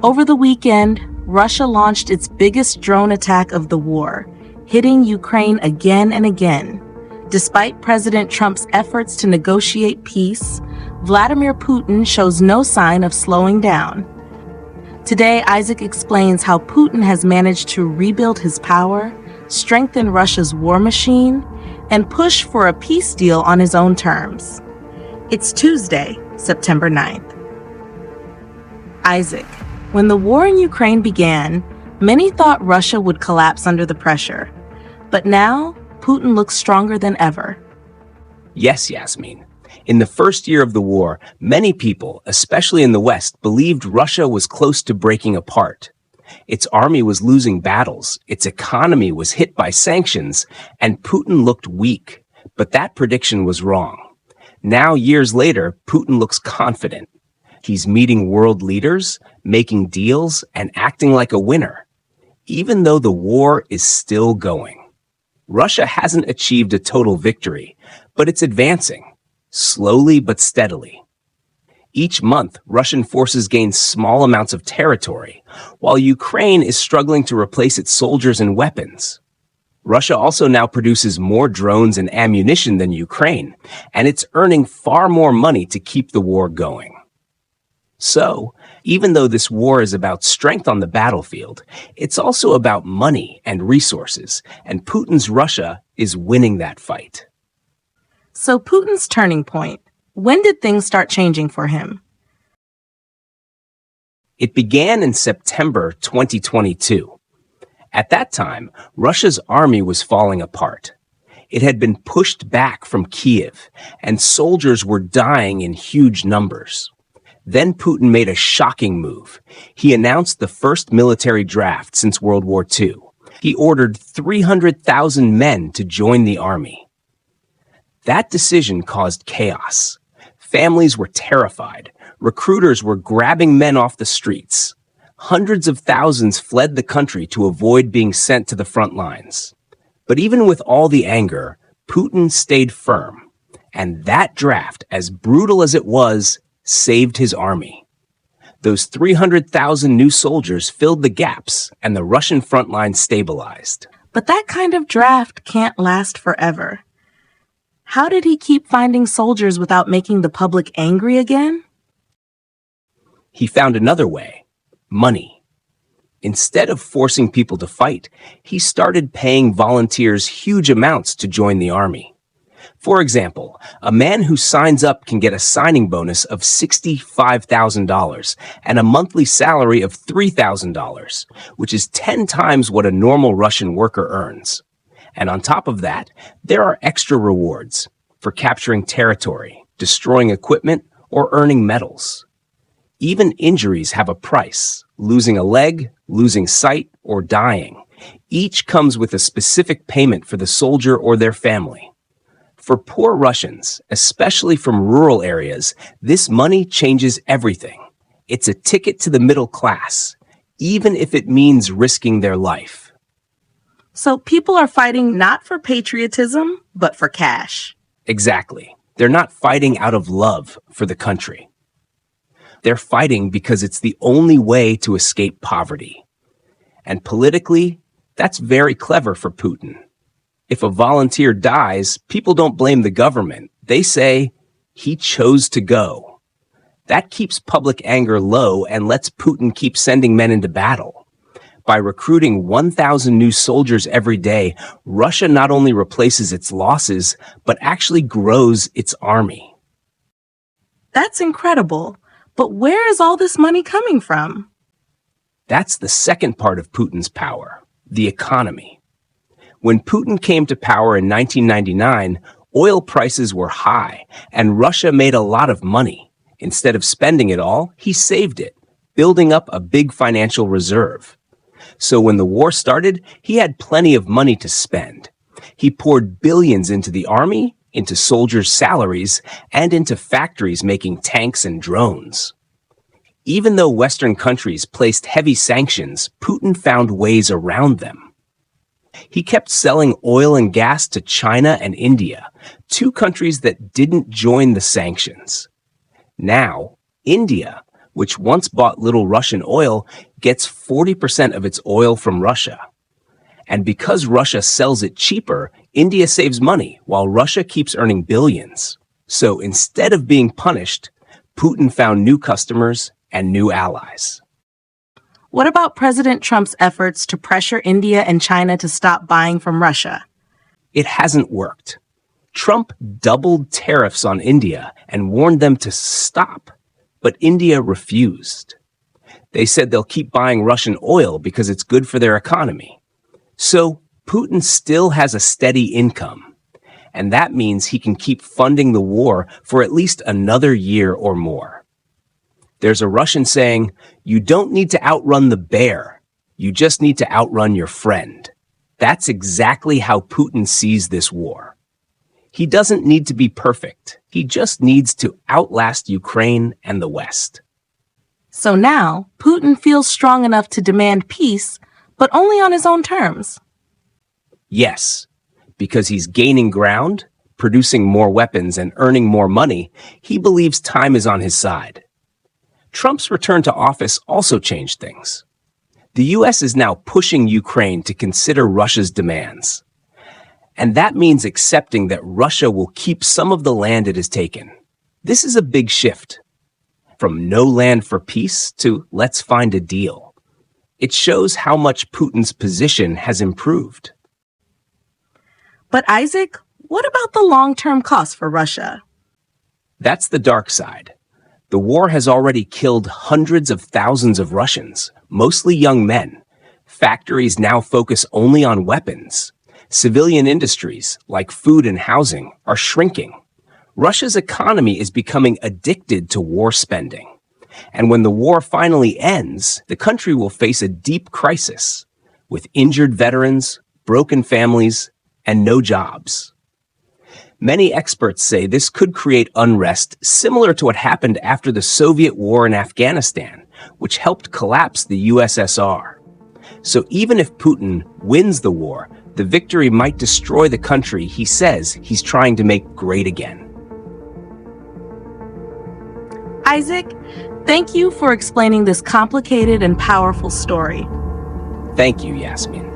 Over the weekend, Russia launched its biggest drone attack of the war, hitting Ukraine again and again. Despite President Trump's efforts to negotiate peace, Vladimir Putin shows no sign of slowing down. Today, Isaac explains how Putin has managed to rebuild his power, strengthen Russia's war machine, and push for a peace deal on his own terms. It's Tuesday, September 9th. Isaac, when the war in Ukraine began, many thought Russia would collapse under the pressure. But now, Putin looks stronger than ever. Yes, Yasmin. In the first year of the war, many people, especially in the West, believed Russia was close to breaking apart. Its army was losing battles, its economy was hit by sanctions, and Putin looked weak. But that prediction was wrong. Now, years later, Putin looks confident. He's meeting world leaders, making deals, and acting like a winner, even though the war is still going. Russia hasn't achieved a total victory, but it's advancing, slowly but steadily. Each month, Russian forces gain small amounts of territory, while Ukraine is struggling to replace its soldiers and weapons. Russia also now produces more drones and ammunition than Ukraine, and it's earning far more money to keep the war going. So, even though this war is about strength on the battlefield, it's also about money and resources, and Putin's Russia is winning that fight. So Putin's turning point, when did things start changing for him? It began in September 2022. At that time, Russia's army was falling apart. It had been pushed back from Kiev, and soldiers were dying in huge numbers. Then Putin made a shocking move. He announced the first military draft since World War II. He ordered 300,000 men to join the army. That decision caused chaos. Families were terrified. Recruiters were grabbing men off the streets. Hundreds of thousands fled the country to avoid being sent to the front lines. But even with all the anger, Putin stayed firm. And that draft, as brutal as it was, saved his army. Those 300,000 new soldiers filled the gaps, and the Russian front line stabilized. But that kind of draft can't last forever. How did he keep finding soldiers without making the public angry again? He found another way: money. Instead of forcing people to fight, he started paying volunteers huge amounts to join the army. For example, a man who signs up can get a signing bonus of $65,000 and a monthly salary of $3,000, which is 10 times what a normal Russian worker earns. And on top of that, there are extra rewards for capturing territory, destroying equipment, or earning medals. Even injuries have a price: losing a leg, losing sight, or dying. Each comes with a specific payment for the soldier or their family. For poor Russians, especially from rural areas, this money changes everything. It's a ticket to the middle class, even if it means risking their life. So people are fighting not for patriotism, but for cash. Exactly. They're not fighting out of love for the country. They're fighting because it's the only way to escape poverty. And politically, that's very clever for Putin. If a volunteer dies, people don't blame the government. They say, he chose to go. That keeps public anger low and lets Putin keep sending men into battle. By recruiting 1,000 new soldiers every day, Russia not only replaces its losses, but actually grows its army. That's incredible. But where is all this money coming from? That's the second part of Putin's power: the economy. When Putin came to power in 1999, oil prices were high, and Russia made a lot of money. Instead of spending it all, he saved it, building up a big financial reserve. So when the war started, he had plenty of money to spend. He poured billions into the army, into soldiers' salaries, and into factories making tanks and drones. Even though Western countries placed heavy sanctions, Putin found ways around them. He kept selling oil and gas to China and India, two countries that didn't join the sanctions. Now, India, which once bought little Russian oil, gets 40% of its oil from Russia. And because Russia sells it cheaper, India saves money while Russia keeps earning billions. So instead of being punished, Putin found new customers and new allies. What about President Trump's efforts to pressure India and China to stop buying from Russia? It hasn't worked. Trump doubled tariffs on India and warned them to stop, but India refused. They said they'll keep buying Russian oil because it's good for their economy. So Putin still has a steady income, and that means he can keep funding the war for at least another year or more. There's a Russian saying, "You don't need to outrun the bear. You just need to outrun your friend." That's exactly how Putin sees this war. He doesn't need to be perfect. He just needs to outlast Ukraine and the West. So now, Putin feels strong enough to demand peace, but only on his own terms. Yes, because he's gaining ground, producing more weapons, and earning more money, he believes time is on his side. Trump's return to office also changed things. The U.S. is now pushing Ukraine to consider Russia's demands. And that means accepting that Russia will keep some of the land it has taken. This is a big shift. From no land for peace to let's find a deal. It shows how much Putin's position has improved. But Isaac, what about the long-term cost for Russia? That's the dark side. The war has already killed hundreds of thousands of Russians, mostly young men. Factories now focus only on weapons. Civilian industries, like food and housing, are shrinking. Russia's economy is becoming addicted to war spending. And when the war finally ends, the country will face a deep crisis, with injured veterans, broken families, and no jobs. Many experts say this could create unrest similar to what happened after the Soviet war in Afghanistan, which helped collapse the USSR. So even if Putin wins the war, the victory might destroy the country he says he's trying to make great again. Isaac, thank you for explaining this complicated and powerful story. Thank you, Yasmin.